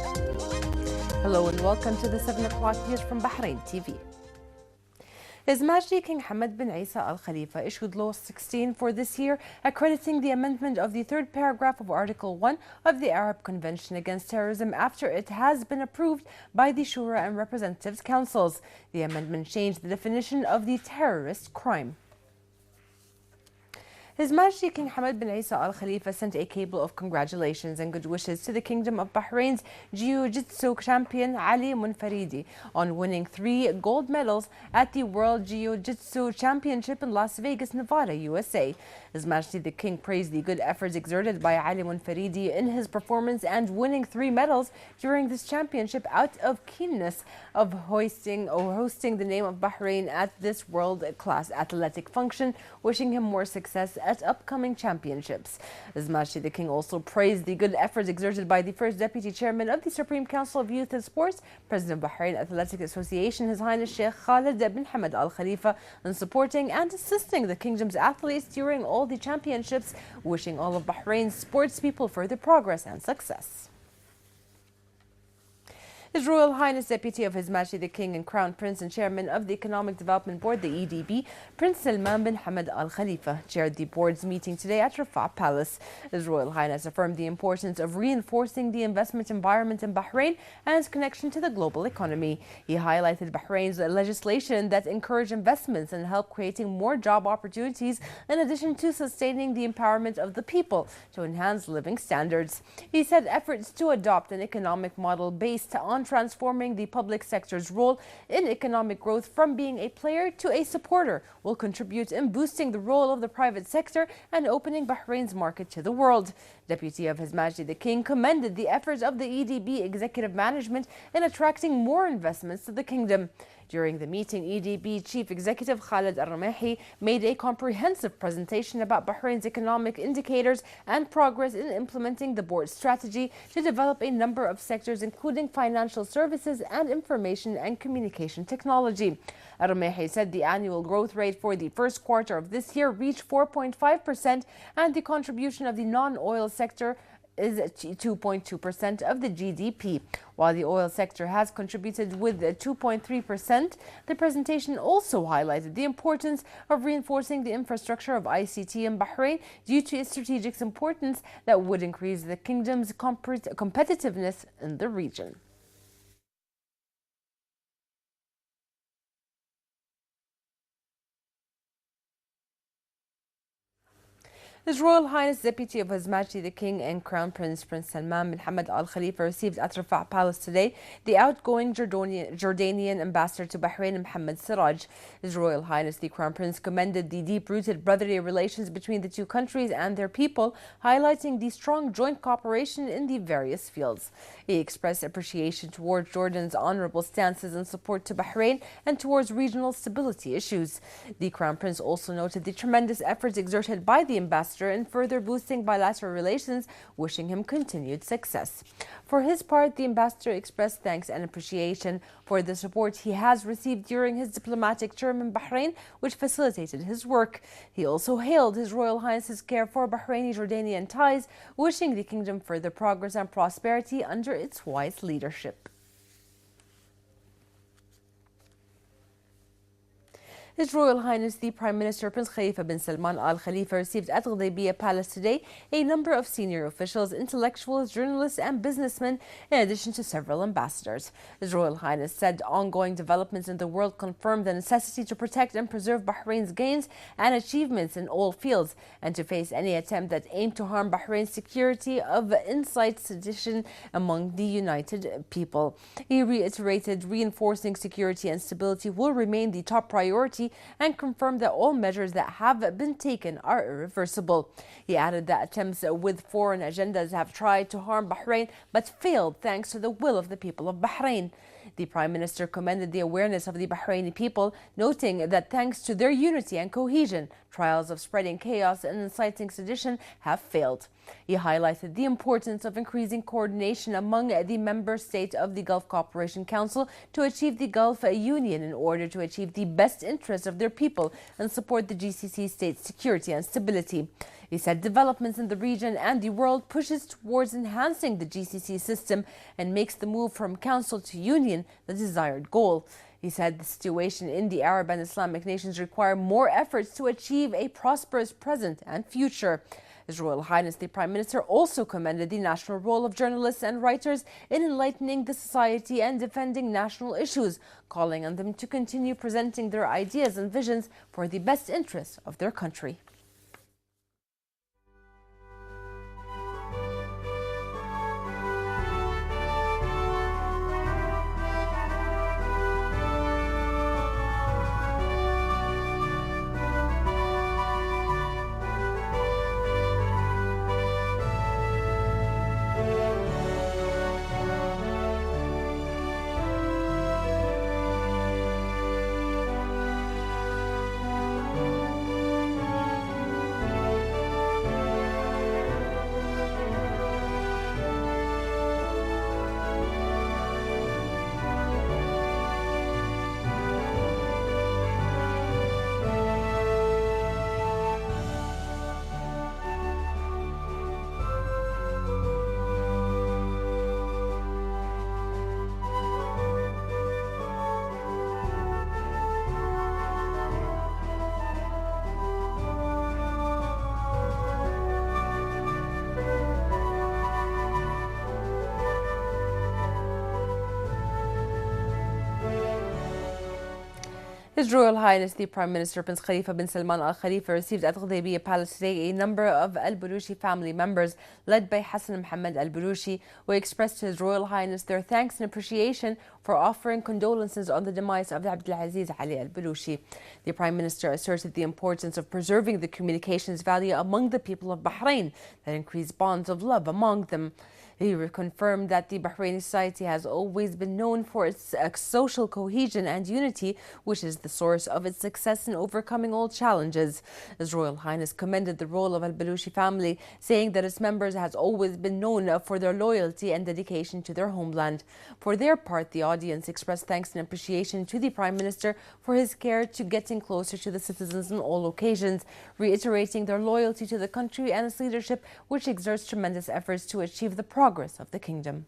Hello and welcome to the 7 o'clock news from Bahrain TV. His Majesty King Hamad bin Isa Al Khalifa issued Law 16 for this year, accrediting the amendment of the third paragraph of Article 1 of the Arab Convention Against Terrorism after it has been approved by the Shura and Representatives Councils. The amendment changed the definition of the terrorist crime. His Majesty King Hamad bin Isa Al Khalifa sent a cable of congratulations and good wishes to the Kingdom of Bahrain's Jiu-Jitsu champion Ali Munfaridi on winning 3 gold medals at the World Jiu-Jitsu Championship in Las Vegas, Nevada, USA. His Majesty the King praised the good efforts exerted by Ali Munfaridi in his performance and winning 3 medals during this championship out of keenness of hosting the name of Bahrain at this world-class athletic function, wishing him more success at upcoming championships. His Majesty the King also praised the good efforts exerted by the first Deputy Chairman of the Supreme Council of Youth and Sports, President of Bahrain Athletic Association, His Highness Sheikh Khalid bin Hamad Al Khalifa, in supporting and assisting the Kingdom's athletes during all the championships, wishing all of Bahrain's sports people further progress and success. His Royal Highness Deputy of His Majesty the King and Crown Prince and Chairman of the Economic Development Board, the EDB, Prince Salman bin Hamad Al Khalifa, chaired the board's meeting today at Rafah Palace. His Royal Highness affirmed the importance of reinforcing the investment environment in Bahrain and its connection to the global economy. He highlighted Bahrain's legislation that encourage investments and help creating more job opportunities, in addition to sustaining the empowerment of the people to enhance living standards. He said efforts to adopt an economic model based on transforming the public sector's role in economic growth from being a player to a supporter will contribute in boosting the role of the private sector and opening Bahrain's market to the world. Deputy of His Majesty the King commended the efforts of the EDB executive management in attracting more investments to the kingdom. During the meeting, EDB Chief Executive Khalid Al-Ramehi made a comprehensive presentation about Bahrain's economic indicators and progress in implementing the board's strategy to develop a number of sectors, including financial services and information and communication technology. Al-Ramehi said the annual growth rate for the first quarter of this year reached 4.5%, and the contribution of the non-oil sector is 2.2% of the GDP. While the oil sector has contributed with 2.3%, the presentation also highlighted the importance of reinforcing the infrastructure of ICT in Bahrain due to its strategic importance that would increase the kingdom's competitiveness in the region. His Royal Highness Deputy of His Majesty the King and Crown Prince, Prince Salman bin Hamad Al Khalifa, received at Rafah Palace today the outgoing Jordanian ambassador to Bahrain, Mohammed Siraj. His Royal Highness the Crown Prince commended the deep-rooted brotherly relations between the two countries and their people, highlighting the strong joint cooperation in the various fields. He expressed appreciation towards Jordan's honorable stances in support to Bahrain and towards regional stability issues. The Crown Prince also noted the tremendous efforts exerted by the ambassador in further boosting bilateral relations, wishing him continued success. For his part, the ambassador expressed thanks and appreciation for the support he has received during his diplomatic term in Bahrain, which facilitated his work. He also hailed His Royal Highness's care for Bahraini-Jordanian ties, wishing the kingdom further progress and prosperity under its wise leadership. His Royal Highness the Prime Minister Prince Khalifa bin Salman Al Khalifa received at Ghudaybiyah Palace today a number of senior officials, intellectuals, journalists and businessmen, in addition to several ambassadors. His Royal Highness said ongoing developments in the world confirm the necessity to protect and preserve Bahrain's gains and achievements in all fields, and to face any attempt that aim to harm Bahrain's security of incite sedition among the united people. He reiterated reinforcing security and stability will remain the top priority and confirmed that all measures that have been taken are irreversible. He added that attempts with foreign agendas have tried to harm Bahrain but failed thanks to the will of the people of Bahrain. The Prime Minister commended the awareness of the Bahraini people, noting that thanks to their unity and cohesion, trials of spreading chaos and inciting sedition have failed. He highlighted the importance of increasing coordination among the member states of the Gulf Cooperation Council to achieve the Gulf Union in order to achieve the best interests of their people and support the GCC state's security and stability. He said developments in the region and the world pushes towards enhancing the GCC system and makes the move from Council to Union the desired goal. He said the situation in the Arab and Islamic nations require more efforts to achieve a prosperous present and future. His Royal Highness the Prime Minister also commended the national role of journalists and writers in enlightening the society and defending national issues, calling on them to continue presenting their ideas and visions for the best interests of their country. His Royal Highness the Prime Minister Prince Khalifa bin Salman Al Khalifa received at Ghudaybiya Palace today a number of Al Balushi family members led by Hassan Mohammed Al Balushi, who expressed to His Royal Highness their thanks and appreciation for offering condolences on the demise of Abdulaziz Ali Al Balushi. The Prime Minister asserted the importance of preserving the communications value among the people of Bahrain that increase bonds of love among them. He confirmed that the Bahraini society has always been known for its social cohesion and unity, which is the source of its success in overcoming all challenges. His Royal Highness commended the role of Al Balushi family, saying that its members has always been known for their loyalty and dedication to their homeland. For their part, the audience expressed thanks and appreciation to the Prime Minister for his care to getting closer to the citizens on all occasions, reiterating their loyalty to the country and its leadership, which exerts tremendous efforts to achieve the progress of the kingdom.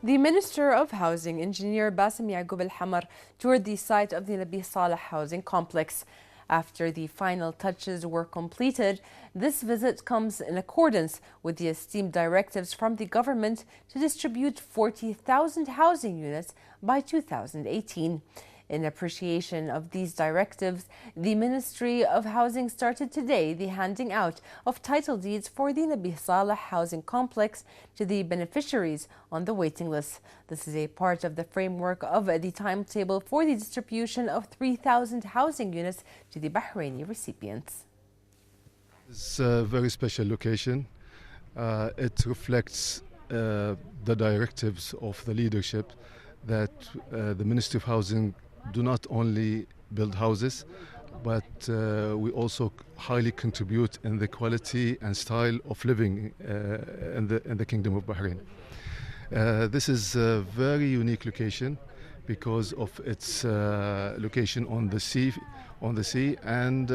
The Minister of Housing, Engineer Bassem Yaqub Al-Hamar, toured the site of the Nabi Saleh housing complex. After the final touches were completed, this visit comes in accordance with the esteemed directives from the government to distribute 40,000 housing units by 2018. In appreciation of these directives, the Ministry of Housing started today the handing out of title deeds for the Nabi Saleh housing complex to the beneficiaries on the waiting list. This is a part of the framework of the timetable for the distribution of 3,000 housing units to the Bahraini recipients. It's a very special location. It reflects the directives of the leadership that the Ministry of Housing do not only build houses, but we also highly contribute in the quality and style of living in the Kingdom of Bahrain. This is a very unique location because of its location on the sea, and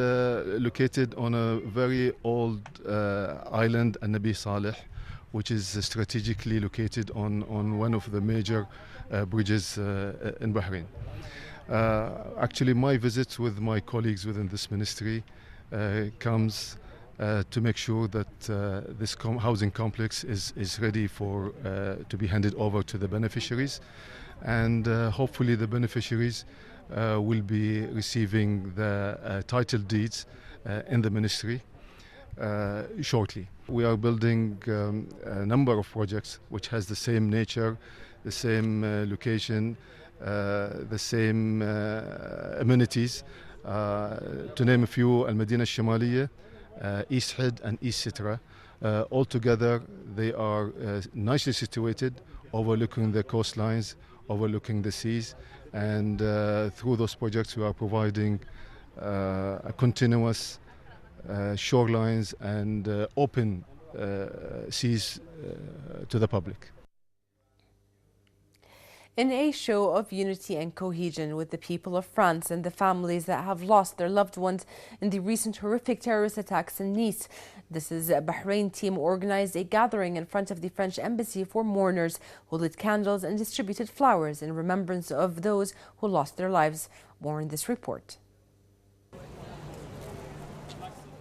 located on a very old island, Nabi Saleh, which is strategically located on one of the major bridges in Bahrain. Actually, my visits with my colleagues within this ministry comes to make sure that this housing complex is ready for to be handed over to the beneficiaries, and hopefully the beneficiaries will be receiving the title deeds in the ministry shortly. We are building a number of projects which has the same nature, the same location, the same amenities. To name a few, Al-Madina Al-Shamaliyya, East Head and East Sitra. Altogether, they are nicely situated, overlooking the coastlines, overlooking the seas, and through those projects we are providing a continuous shorelines and open seas to the public. In a show of unity and cohesion with the people of France and the families that have lost their loved ones in the recent horrific terrorist attacks in Nice, this is a Bahrain team organized a gathering in front of the French embassy for mourners who lit candles and distributed flowers in remembrance of those who lost their lives. More in this report.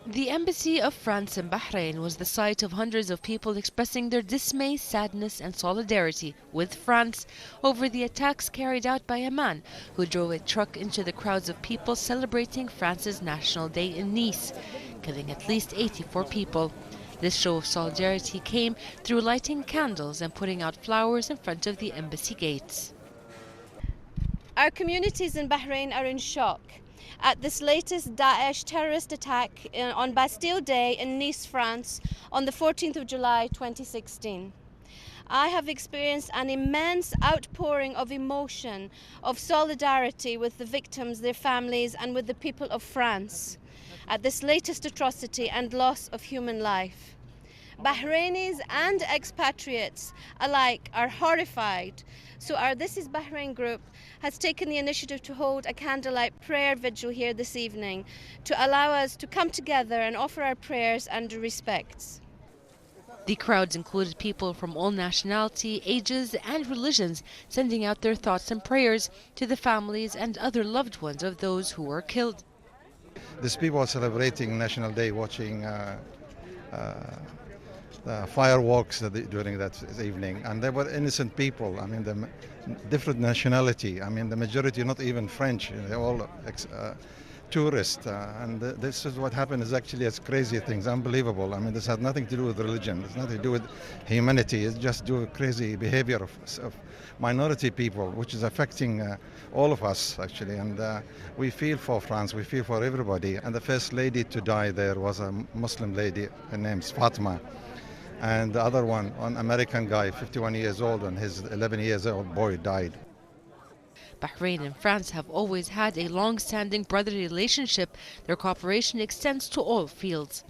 The Embassy of France in Bahrain was the site of hundreds of people expressing their dismay, sadness and solidarity with France over the attacks carried out by a man who drove a truck into the crowds of people celebrating France's National Day in Nice, killing at least 84 people. This show of solidarity came through lighting candles and putting out flowers in front of the embassy gates. Our communities in Bahrain are in shock at this latest Daesh terrorist attack on Bastille Day in Nice, France, on the 14th of July 2016. I have experienced an immense outpouring of emotion, of solidarity with the victims, their families, and with the people of France at this latest atrocity and loss of human life. Bahrainis and expatriates alike are horrified. So our This is Bahrain group has taken the initiative to hold a candlelight prayer vigil here this evening to allow us to come together and offer our prayers and respects. The crowds included people from all nationality, ages and religions, sending out their thoughts and prayers to the families and other loved ones of those who were killed. These people are celebrating National Day, watching the fireworks during that evening, and they were innocent people. I mean, the different nationality. I mean, the majority not even French. They're all tourists, and this is what happened. Is actually as crazy things, unbelievable. I mean, this has nothing to do with religion. It's nothing to do with humanity. It's just do with crazy behavior of minority people, which is affecting all of us actually. And we feel for France. We feel for everybody. And the first lady to die there was a Muslim lady. Her name's Fatima. And the other one, an American guy, 51 years old, and his 11-year-old boy died. Bahrain and France have always had a long-standing brotherly relationship. Their cooperation extends to all fields.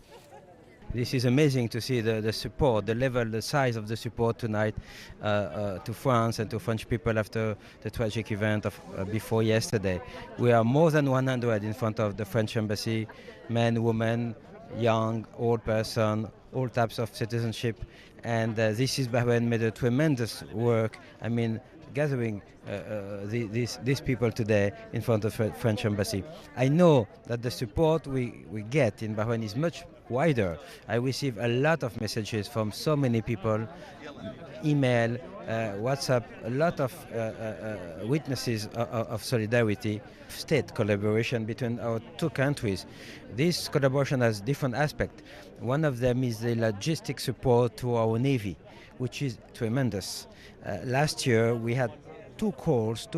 This is amazing to see the support, the level, the size of the support tonight to France and to French people after the tragic event of before yesterday. We are more than 100 in front of the French embassy, men, women, young, old person, all types of citizenship, and This is Bahrain made a tremendous work. I mean, gathering these people today in front of the French embassy. I know that the support we get in Bahrain is much wider. I receive a lot of messages from so many people, email, WhatsApp, a lot of witnesses of solidarity, state collaboration between our two countries. This collaboration has different aspects. One of them is the logistic support to our Navy, which is tremendous. Last year we had two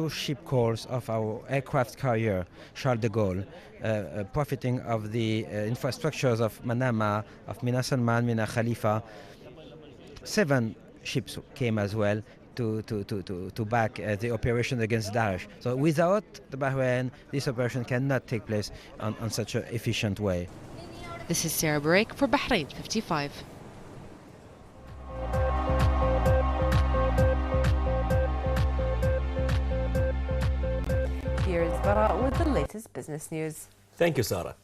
ship calls of our aircraft carrier, Charles de Gaulle, profiting of the infrastructures of Manama, of Mina Salman, Mina Khalifa. 7 ships came as well to back the operation against Daesh. So without the Bahrain, this operation cannot take place on such an efficient way. This is Sarah Barek for Bahrain 55. Here's Bara with the latest business news. Thank you, Sarah.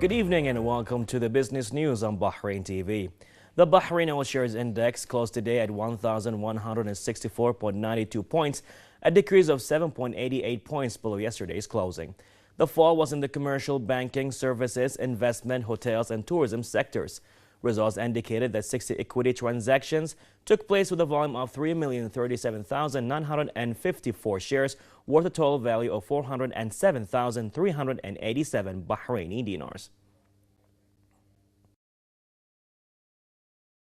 Good evening and welcome to the business news on Bahrain TV. The Bahrain Oil Shares Index closed today at 1,164.92 points, a decrease of 7.88 points below yesterday's closing. The fall was in the commercial, banking, services, investment, hotels and tourism sectors. Results indicated that 60 equity transactions took place with a volume of 3,037,954 shares worth a total value of 407,387 Bahraini dinars.